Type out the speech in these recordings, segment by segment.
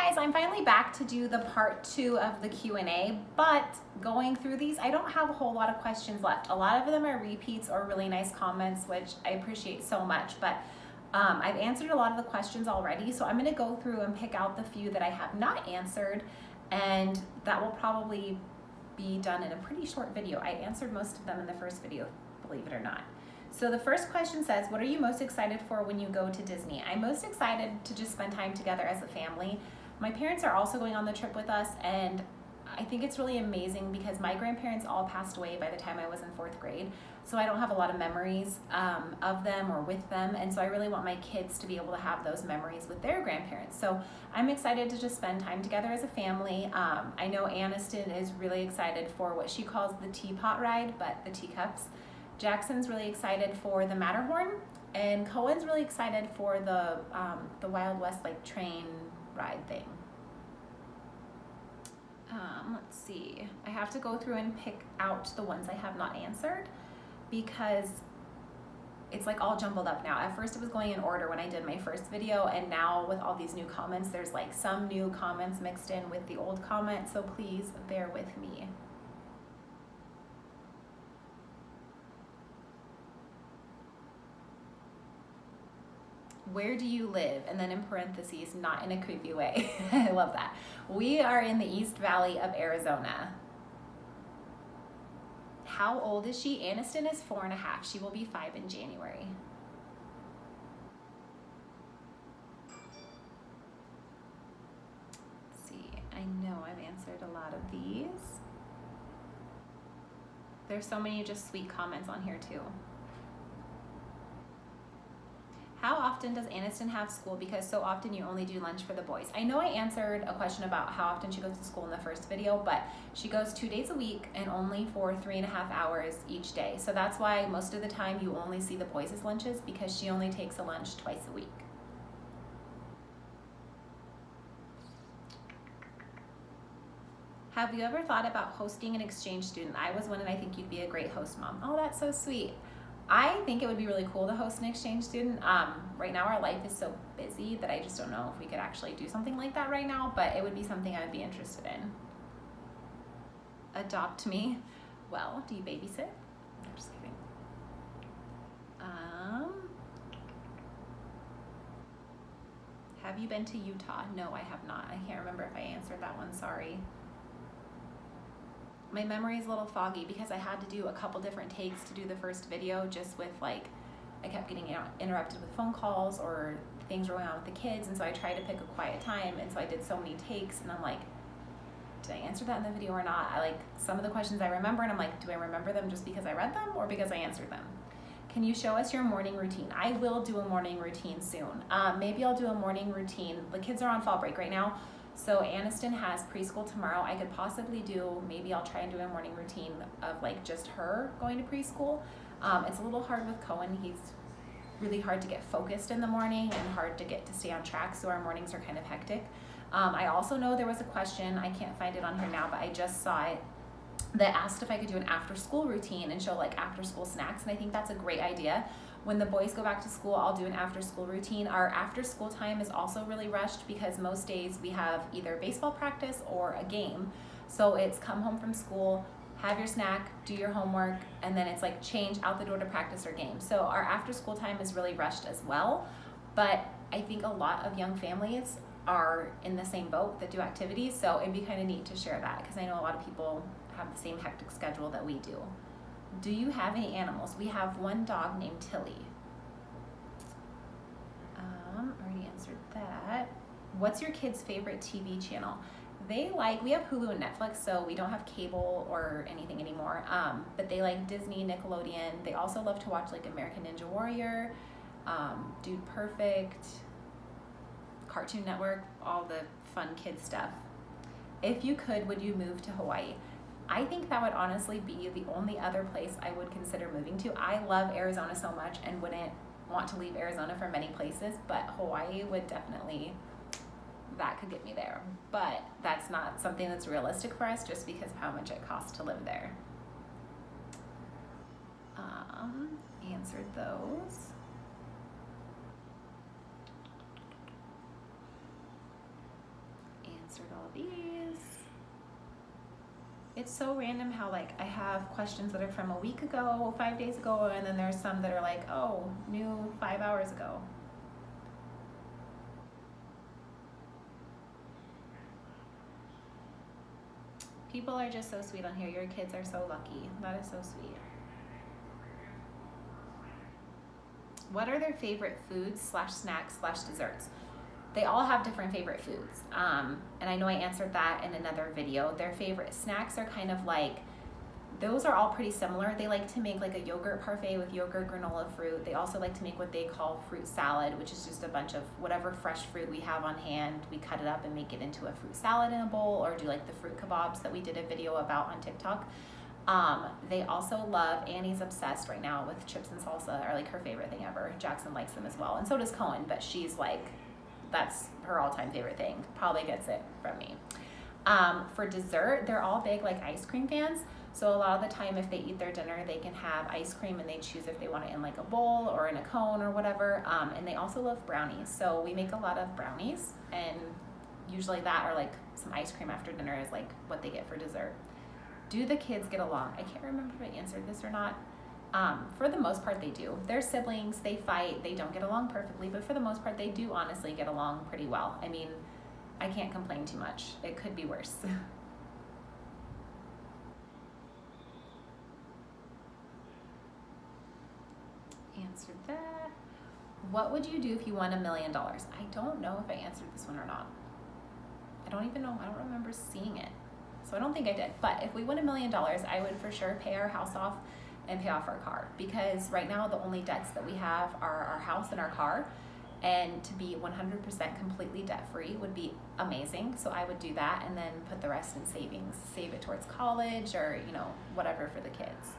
guys, I'm finally back to do the part 2 of the Q&A, but going through these, I don't have a whole lot of questions left. A lot of them are repeats or really nice comments, which I appreciate so much, but I've answered a lot of the questions already, so I'm gonna go through and pick out the few that I have not answered, and that will probably be done in a pretty short video. I answered most of them in the first video, believe it or not. So the first question says, what are you most excited for when you go to Disney? I'm most excited to just spend time together as a family. My parents are also going on the trip with us, and I think it's really amazing because my grandparents all passed away by the time I was in 4th grade. So I don't have a lot of memories of them or with them. And so I really want my kids to be able to have those memories with their grandparents. So I'm excited to just spend time together as a family. I know Aniston is really excited for what she calls the teapot ride, but the teacups. Jackson's really excited for the Matterhorn, and Cohen's really excited for the Wild West like train ride thing. Let's see. I have to go through and pick out the ones I have not answered because it's like all jumbled up now. At first it was going in order when I did my first video, and now with all these new comments, there's like some new comments mixed in with the old comments, so please bear with me. Where do you live? And then in parentheses, not in a creepy way. I love that. We are in the East Valley of Arizona. How old is she? Aniston is 4.5. She will be 5 in January. Let's see, I know I've answered a lot of these. There's so many just sweet comments on here too. How often does Aniston have school? Because so often you only do lunch for the boys. I know I answered a question about how often she goes to school in the first video, but she goes 2 days a week and only for 3.5 hours each day. So that's why most of the time you only see the boys' lunches, because she only takes a lunch twice a week. Have you ever thought about hosting an exchange student? I was one, and I think you'd be a great host, Mom. Oh, that's so sweet. I think it would be really cool to host an exchange student. Right now our life is so busy that I just don't know if we could actually do something like that right now, but it would be something I would be interested in. Adopt me. Well, do you babysit? I'm just kidding. Have you been to Utah? No, I have not. I can't remember if I answered that one, sorry. My memory is a little foggy because I had to do a couple different takes to do the first video, just with like, I kept getting interrupted with phone calls or things going on with the kids, and so I tried to pick a quiet time, and so I did so many takes, and I'm like, did I answer that in the video or not? I like some of the questions I remember, and I'm like, do I remember them just because I read them or because I answered them? Can you show us your morning routine? I will do a morning routine soon. Maybe I'll do a morning routine. The kids are on fall break right now, so Aniston has preschool tomorrow. I could possibly do, maybe I'll try and do a morning routine of like just her going to preschool. It's a little hard with Cohen. He's really hard to get focused in the morning and hard to get to stay on track, so our mornings are kind of hectic. I also know there was a question, I can't find it on here now, but I just saw it, that asked if I could do an after school routine and show like after school snacks, and I think that's a great idea. When the boys go back to school, I'll do an after school routine. Our after school time is also really rushed because most days we have either baseball practice or a game. So it's come home from school, have your snack, do your homework, and then it's like change out the door to practice or game. So our after school time is really rushed as well. But I think a lot of young families are in the same boat that do activities. So it'd be kind of neat to share that because I know a lot of people have the same hectic schedule that we do. Do you have any animals? We have one dog named Tilly. Already answered that. What's your kids' favorite TV channel? They like, we have Hulu and Netflix, so we don't have cable or anything anymore, but they like Disney, Nickelodeon. They also love to watch like American Ninja Warrior, Dude Perfect, Cartoon Network, all the fun kid stuff. If you could, would you move to Hawaii? I think that would honestly be the only other place I would consider moving to. I love Arizona so much and wouldn't want to leave Arizona for many places, but Hawaii would definitely, that could get me there. But that's not something that's realistic for us just because of how much it costs to live there. Answered those. answered all these. It's so random how like I have questions that are from a week ago, 5 days ago, and then there's some that are like, oh, new 5 hours ago. People are just so sweet on here. Your kids are so lucky. That is so sweet. What are their favorite foods / snacks / desserts? They all have different favorite foods. And I know I answered that in another video. Their favorite snacks are kind of like, those are all pretty similar. They like to make like a yogurt parfait with yogurt, granola fruit. They also like to make what they call fruit salad, which is just a bunch of whatever fresh fruit we have on hand. We cut it up and make it into a fruit salad in a bowl, or do like the fruit kebabs that we did a video about on TikTok. They also love, Annie's obsessed right now with chips and salsa, are like her favorite thing ever. Jackson likes them as well, and so does Cohen, but she's like, that's her all-time favorite thing. Probably gets it from me. For dessert, they're all big like ice cream fans. So a lot of the time if they eat their dinner, they can have ice cream and they choose if they want it in like a bowl or in a cone or whatever. And they also love brownies. So we make a lot of brownies, and usually that or like some ice cream after dinner is like what they get for dessert. Do the kids get along? I can't remember if I answered this or not. For the most part, they do. They're siblings, they fight, they don't get along perfectly, but for the most part, they do honestly get along pretty well. I mean, I can't complain too much. It could be worse. Answered that. What would you do if you won $1 million? I don't know if I answered this one or not. I don't even know. I don't remember seeing it. So I don't think I did. But if we win $1 million, I would for sure pay our house off and pay off our car, because right now the only debts that we have are our house and our car, and to be 100% completely debt-free would be amazing. So I would do that and then put the rest in savings, save it towards college or, you know, whatever for the kids.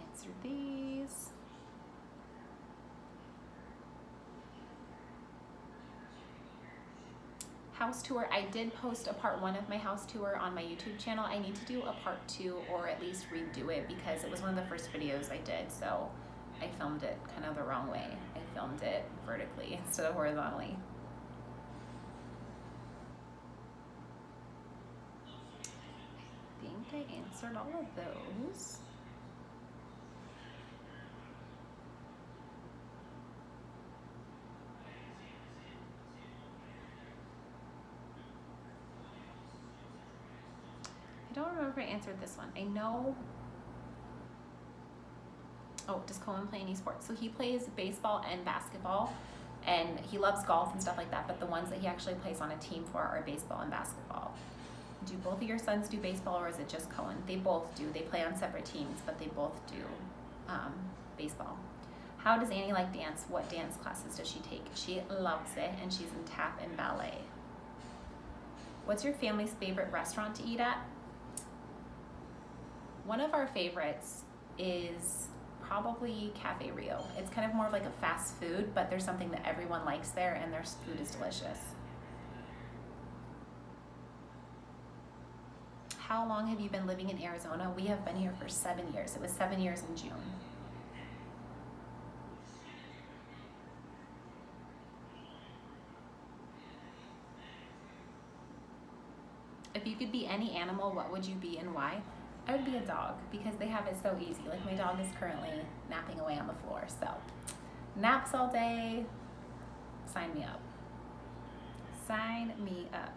Answer these. House tour, I did post a part 1 of my house tour on my YouTube channel. I need to do a part 2 or at least redo it because it was one of the first videos I did, so I filmed it kind of the wrong way. I filmed it vertically instead of horizontally. I think I answered all of those. I don't remember if I answered this one. I know, oh, does Cohen play any sports? So he plays baseball and basketball, and he loves golf and stuff like that, but the ones that he actually plays on a team for are baseball and basketball. Do both of your sons do baseball, or is it just Cohen? They both do. They play on separate teams, but they both do baseball. How does Annie like dance? What dance classes does she take? She loves it, and she's in tap and ballet. What's your family's favorite restaurant to eat at? One of our favorites is probably Cafe Rio. It's kind of more of like a fast food, but there's something that everyone likes there, and their food is delicious. How long have you been living in Arizona? We have been here for 7 years. It was 7 years in June. If you could be any animal, what would you be and why? I would be a dog because they have it so easy. Like my dog is currently napping away on the floor. So naps all day, sign me up. Sign me up.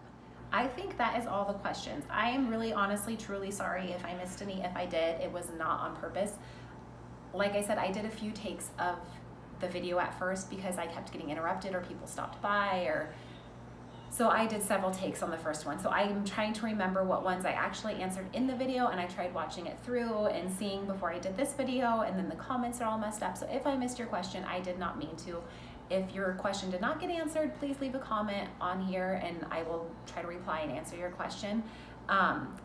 I think that is all the questions. I am really honestly, truly sorry if I missed any. If I did, it was not on purpose. Like I said, I did a few takes of the video at first because I kept getting interrupted or people stopped by, or so I did several takes on the first one. So I'm trying to remember what ones I actually answered in the video, and I tried watching it through and seeing before I did this video, and then the comments are all messed up. So if I missed your question, I did not mean to. If your question did not get answered, please leave a comment on here and I will try to reply and answer your question.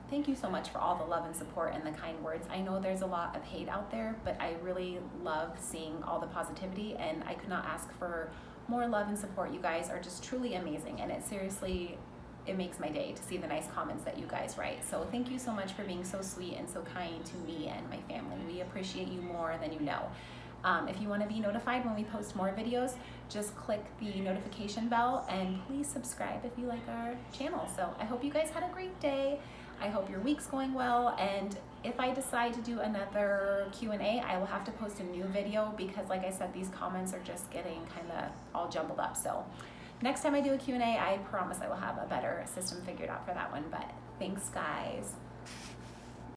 Thank you so much for all the love and support and the kind words. I know there's a lot of hate out there, but I really love seeing all the positivity, and I could not ask for more love and support. You guys are just truly amazing, and it seriously, it makes my day to see the nice comments that you guys write. So thank you so much for being so sweet and so kind to me and my family. We appreciate you more than you know. If you want to be notified when we post more videos, just click the notification bell, and please subscribe if you like our channel. So I hope you guys had a great day. I hope your week's going well, and if I decide to do another Q&A, I will have to post a new video because, like I said, these comments are just getting kind of all jumbled up. So next time I do a Q&A, I promise I will have a better system figured out for that one. But thanks, guys.